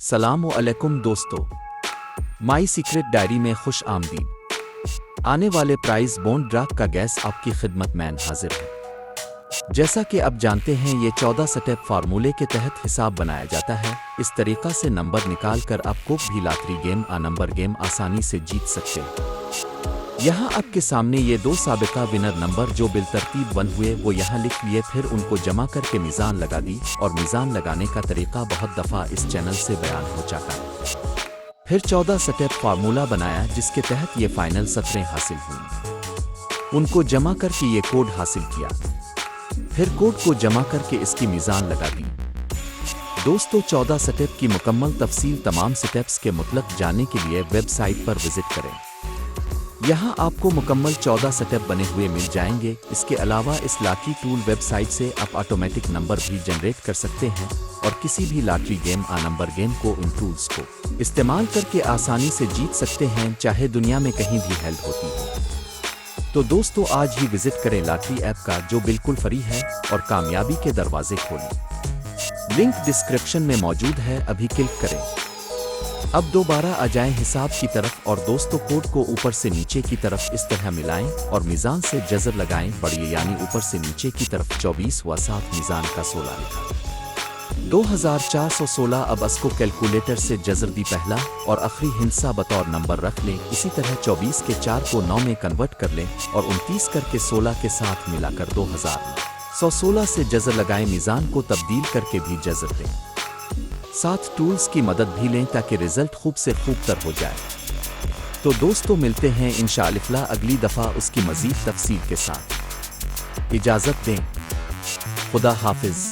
सलाम अलैकुम दोस्तों, माई सीक्रेट डायरी में खुश आमदीद। आने वाले प्राइज बॉन्ड ड्राफ्ट का गैस आपकी खिदमत में हाजिर है। जैसा कि अब जानते हैं, ये 14 स्टेप फार्मूले के तहत हिसाब बनाया जाता है। इस तरीक़ा से नंबर निकाल कर आप कोई भी लॉटरी गेम आ नंबर गेम आसानी से जीत सकते हैं। यहाँ आपके सामने ये दो साबिका विनर नंबर जो बिलतरतीब बन हुए वो यहाँ लिख लिए, फिर उनको जमा करके मीज़ान लगा दी। और मीज़ान लगाने का तरीका बहुत दफ़ा इस चैनल से बयान हो चुका है। फिर 14 स्टेप फार्मूला बनाया जिसके तहत ये फाइनल 17 हासिल हुई। उनको जमा करके ये कोड हासिल किया, फिर कोड को जमा करके इसकी मीज़ान लगा दी। दोस्तों, 14 स्टेप की मुकम्मल तफसील तमाम स्टेप्स के मुतलक जानने के लिए वेबसाइट पर विजिट करें। यहाँ आपको मुकम्मल 14 स्टेप बने हुए मिल जाएंगे। इसके अलावा इस लॉटरी टूल वेबसाइट से आप ऑटोमेटिक नंबर भी जनरेट कर सकते हैं और किसी भी लॉटरी गेम आ नंबर गेम को इन टूल्स को इस्तेमाल करके आसानी से जीत सकते हैं, चाहे दुनिया में कहीं भी हेल्प होती हो। तो दोस्तों, आज ही विजिट करें लॉटरी ऐप का जो बिल्कुल फ्री है और कामयाबी के दरवाजे खोलें। लिंक डिस्क्रिप्शन में मौजूद है, अभी क्लिक करें। अब दोबारा आ जाएं हिसाब की तरफ और दोस्तों, कोड को ऊपर से नीचे की तरफ इस तरह मिलाएं और मीज़ान से जज़र लगाएं। बढ़िए, यानी ऊपर से नीचे की तरफ 24 व 7 मीज़ान का 16 लिखा 2416। अब इसको कैलकुलेटर से जज़र दी पहला और आखिरी हिस्सा बतौर नंबर रख लें। इसी तरह 24 के 4 को 9 में कन्वर्ट कर लें और 29 करके 16 के साथ मिलाकर 2116 से जज़र लगाएं। मीज़ान को तब्दील करके भी जज़र दें। साथ टूल्स की मदद भी लें ताकि रिजल्ट खूब से खूब तर हो जाए। तो दोस्तों, मिलते हैं इंशाअल्लाह अगली दफ़ा उसकी मज़ीद तफसील के साथ। इजाज़त दें। खुदा हाफिज़।